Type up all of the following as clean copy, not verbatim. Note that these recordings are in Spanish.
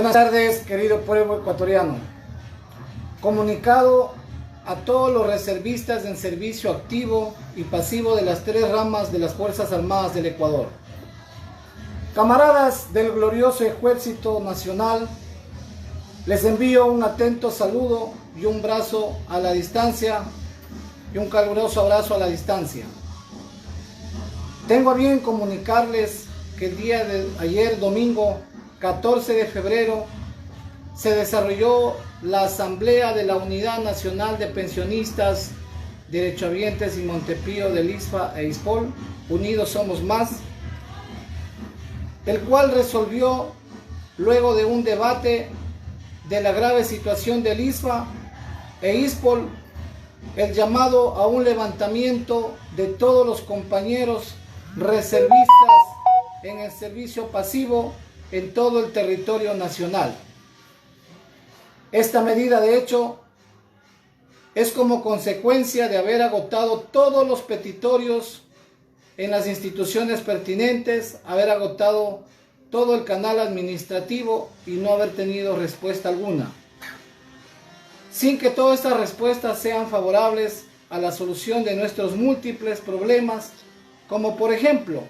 Buenas tardes, querido pueblo ecuatoriano. Comunicado a todos los reservistas en servicio activo y pasivo de las tres ramas de las Fuerzas Armadas del Ecuador. Camaradas del glorioso Ejército Nacional, les envío un atento saludo y un abrazo a la distancia y un caluroso abrazo a la distancia. Tengo a bien comunicarles que el día de ayer, domingo 14 de febrero, se desarrolló la Asamblea de la Unidad Nacional de Pensionistas, Derechohabientes y Montepío del ISFA e ISPOL, Unidos Somos Más, el cual resolvió, luego de un debate de la grave situación del ISFA e ISPOL, el llamado a un levantamiento de todos los compañeros reservistas en el servicio pasivo en todo el territorio nacional. Esta medida, de hecho, es como consecuencia de haber agotado todos los petitorios en las instituciones pertinentes, haber agotado todo el canal administrativo y no haber tenido respuesta alguna. Sin que todas estas respuestas sean favorables a la solución de nuestros múltiples problemas, como por ejemplo,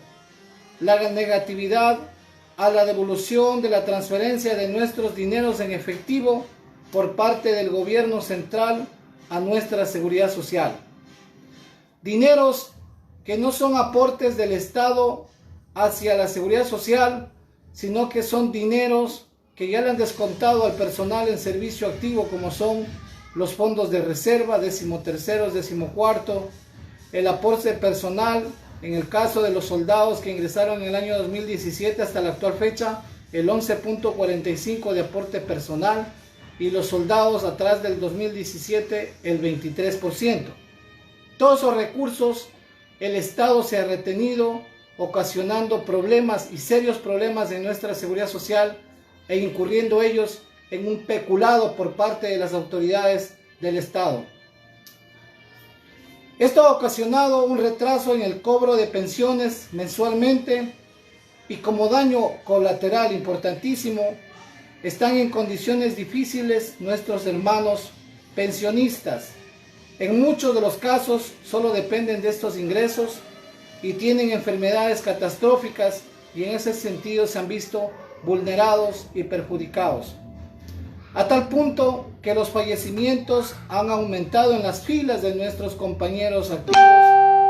la negatividad a la devolución de la transferencia de nuestros dineros en efectivo por parte del gobierno central a nuestra seguridad social. Dineros que no son aportes del Estado hacia la seguridad social, sino que son dineros que ya le han descontado al personal en servicio activo, como son los fondos de reserva, 13º, 14º, el aporte personal, en el caso de los soldados que ingresaron en el año 2017 hasta la actual fecha, el 11.45% de aporte personal, y los soldados atrás del 2017 el 23%. Todos esos recursos el Estado se ha retenido, ocasionando problemas y serios problemas en nuestra seguridad social e incurriendo ellos en un peculado por parte de las autoridades del Estado. Esto ha ocasionado un retraso en el cobro de pensiones mensualmente y, como daño colateral importantísimo, están en condiciones difíciles nuestros hermanos pensionistas. En muchos de los casos solo dependen de estos ingresos y tienen enfermedades catastróficas y en ese sentido se han visto vulnerados y perjudicados. A tal punto que los fallecimientos han aumentado en las filas de nuestros compañeros activos,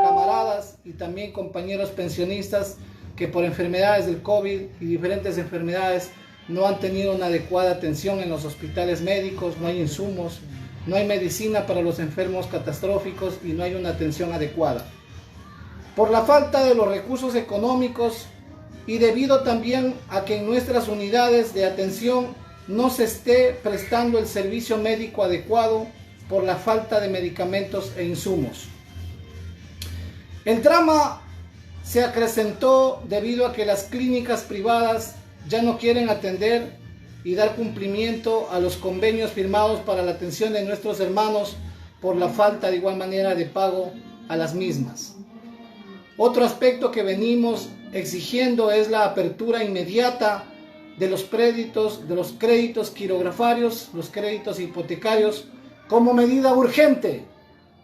camaradas y también compañeros pensionistas que por enfermedades del COVID y diferentes enfermedades no han tenido una adecuada atención en los hospitales médicos, no hay insumos, no hay medicina para los enfermos catastróficos y no hay una atención adecuada. Por la falta de los recursos económicos y debido también a que en nuestras unidades de atención no se esté prestando el servicio médico adecuado por la falta de medicamentos e insumos. El drama se acrecentó debido a que las clínicas privadas ya no quieren atender y dar cumplimiento a los convenios firmados para la atención de nuestros hermanos por la falta de igual manera de pago a las mismas. Otro aspecto que venimos exigiendo es la apertura inmediata de los créditos quirografarios, los créditos hipotecarios, como medida urgente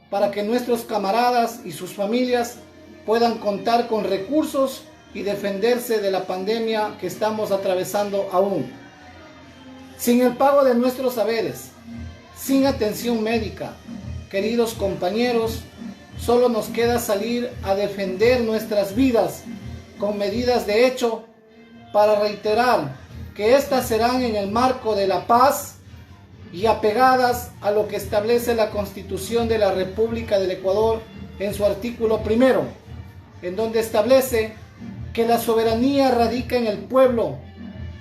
para que nuestros camaradas y sus familias puedan contar con recursos y defenderse de la pandemia que estamos atravesando aún. Sin el pago de nuestros haberes, sin atención médica, queridos compañeros, solo nos queda salir a defender nuestras vidas con medidas de hecho para reiterar que éstas serán en el marco de la paz y apegadas a lo que establece la Constitución de la República del Ecuador en su artículo 1, en donde establece que la soberanía radica en el pueblo,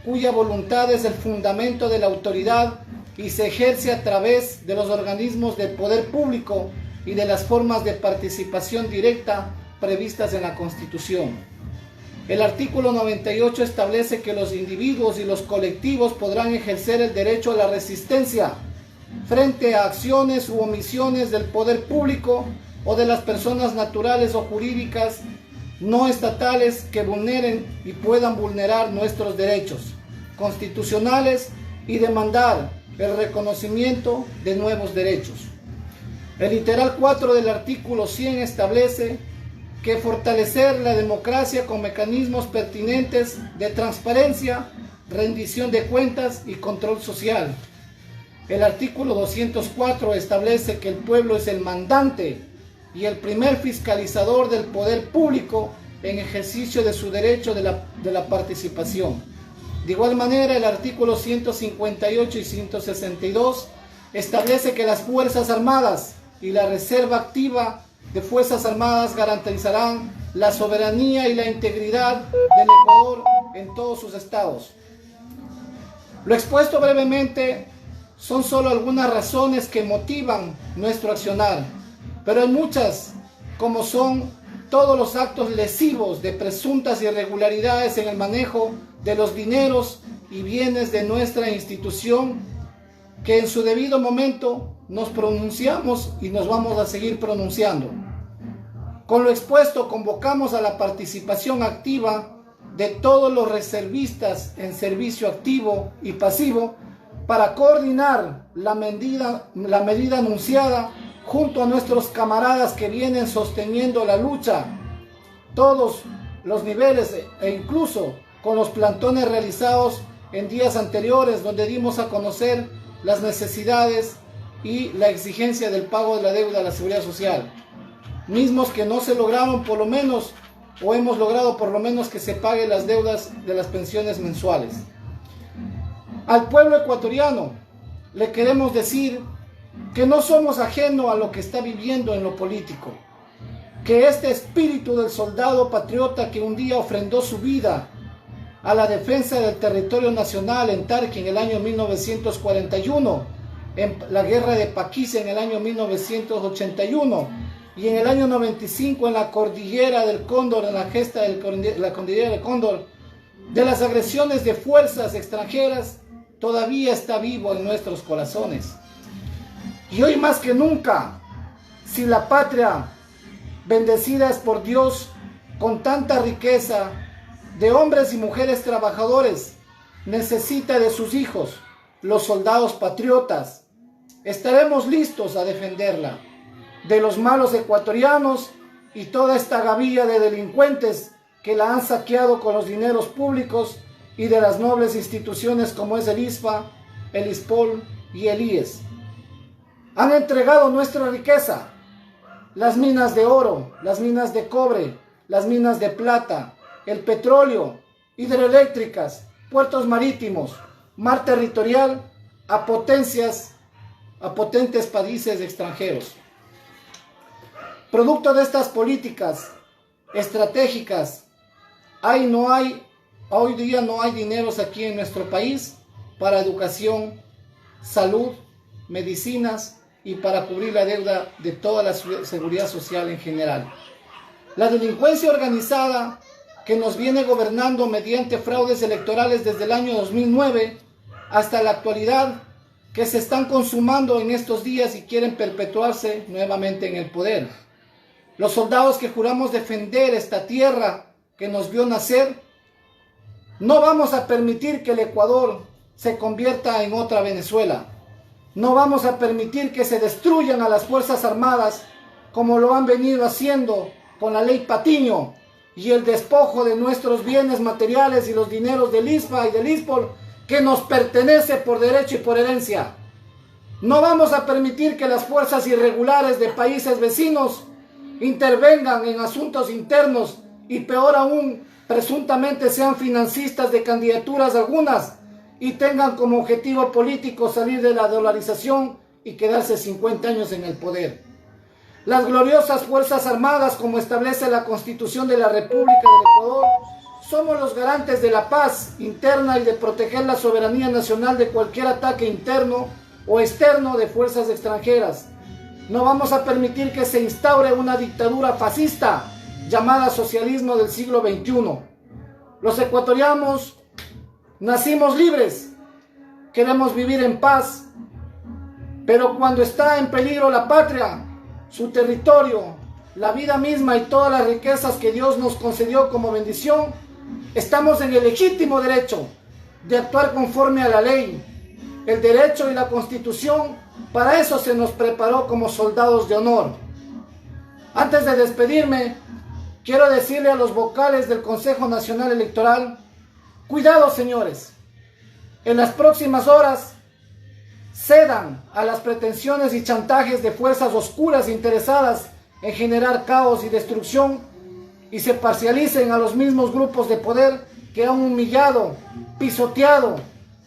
cuya voluntad es el fundamento de la autoridad y se ejerce a través de los organismos del poder público y de las formas de participación directa previstas en la Constitución. El artículo 98 establece que los individuos y los colectivos podrán ejercer el derecho a la resistencia frente a acciones u omisiones del poder público o de las personas naturales o jurídicas no estatales que vulneren y puedan vulnerar nuestros derechos. constitucionales y demandar el reconocimiento de nuevos derechos. El literal 4 del artículo 100 establece que fortalecer la democracia con mecanismos pertinentes de transparencia, rendición de cuentas y control social. El artículo 204 establece que el pueblo es el mandante y el primer fiscalizador del poder público en ejercicio de su derecho de la participación. De igual manera, el artículo 158 y 162 establece que las Fuerzas Armadas y la Reserva Activa de Fuerzas Armadas garantizarán la soberanía y la integridad del Ecuador en todos sus estados. Lo expuesto brevemente son solo algunas razones que motivan nuestro accionar, pero hay muchas, como son todos los actos lesivos de presuntas irregularidades en el manejo de los dineros y bienes de nuestra institución, que en su debido momento nos pronunciamos y nos vamos a seguir pronunciando. Con lo expuesto, convocamos a la participación activa de todos los reservistas en servicio activo y pasivo para coordinar la medida anunciada junto a nuestros camaradas que vienen sosteniendo la lucha, todos los niveles e incluso con los plantones realizados en días anteriores, donde dimos a conocer las necesidades y la exigencia del pago de la deuda a la Seguridad Social, mismos que no se lograron por lo menos, o hemos logrado por lo menos que se paguen las deudas de las pensiones mensuales. Al pueblo ecuatoriano le queremos decir que no somos ajenos a lo que está viviendo en lo político, que este espíritu del soldado patriota que un día ofrendó su vida a la defensa del territorio nacional en Tarqui en el año 1941, en la guerra de Paquisa en el año 1981 y en el año 95 en la cordillera del Cóndor, en la gesta de la cordillera del Cóndor, de las agresiones de fuerzas extranjeras, todavía está vivo en nuestros corazones. Y hoy más que nunca, si la patria, bendecida es por Dios, con tanta riqueza de hombres y mujeres trabajadores, necesita de sus hijos, los soldados patriotas, estaremos listos a defenderla de los malos ecuatorianos y toda esta gavilla de delincuentes que la han saqueado con los dineros públicos y de las nobles instituciones como es el ISFA, el ISPOL y el IES. Han entregado nuestra riqueza, las minas de oro, las minas de cobre, las minas de plata, el petróleo, hidroeléctricas, puertos marítimos, mar territorial a potentes países extranjeros. Producto de estas políticas estratégicas, hoy día no hay dineros aquí en nuestro país para educación, salud, medicinas y para cubrir la deuda de toda la seguridad social en general. La delincuencia organizada que nos viene gobernando mediante fraudes electorales desde el año 2009 hasta la actualidad, que se están consumando en estos días y quieren perpetuarse nuevamente en el poder. Los soldados que juramos defender esta tierra que nos vio nacer, no vamos a permitir que el Ecuador se convierta en otra Venezuela. No vamos a permitir que se destruyan a las Fuerzas Armadas como lo han venido haciendo con la ley Patiño y el despojo de nuestros bienes materiales y los dineros del ISPA y del ISPOL que nos pertenece por derecho y por herencia. No vamos a permitir que las fuerzas irregulares de países vecinos intervengan en asuntos internos y peor aún, presuntamente sean financistas de candidaturas algunas y tengan como objetivo político salir de la dolarización y quedarse 50 años en el poder. Las gloriosas Fuerzas Armadas, como establece la Constitución de la República del Ecuador, somos los garantes de la paz interna y de proteger la soberanía nacional de cualquier ataque interno o externo de fuerzas extranjeras. No vamos a permitir que se instaure una dictadura fascista llamada socialismo del siglo XXI. Los ecuatorianos nacimos libres, queremos vivir en paz, pero cuando está en peligro la patria, su territorio, la vida misma y todas las riquezas que Dios nos concedió como bendición, estamos en el legítimo derecho de actuar conforme a la ley, el derecho y la Constitución. Para eso se nos preparó como soldados de honor. Antes de despedirme, quiero decirle a los vocales del Consejo Nacional Electoral: cuidado, señores, en las próximas horas cedan a las pretensiones y chantajes de fuerzas oscuras interesadas en generar caos y destrucción, y se parcialicen a los mismos grupos de poder que han humillado, pisoteado,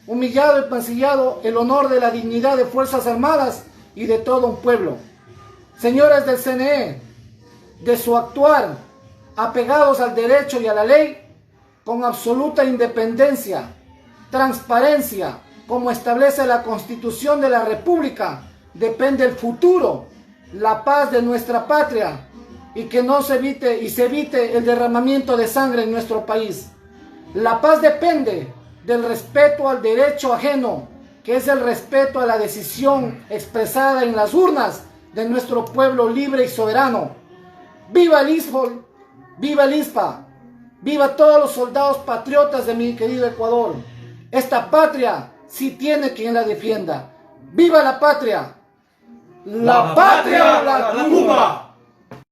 y mancillado el honor de la dignidad de Fuerzas Armadas y de todo un pueblo. Señores del CNE, de su actuar, apegados al derecho y a la ley, con absoluta independencia, transparencia, como establece la Constitución de la República, depende el futuro, la paz de nuestra patria, y que no se evite el derramamiento de sangre en nuestro país. La paz depende del respeto al derecho ajeno, que es el respeto a la decisión expresada en las urnas de nuestro pueblo libre y soberano. ¡Viva el ISFOL! ¡Viva el ISPA! ¡Viva todos los soldados patriotas de mi querido Ecuador! Esta patria sí tiene quien la defienda. ¡Viva la patria! ¡La patria la tumba!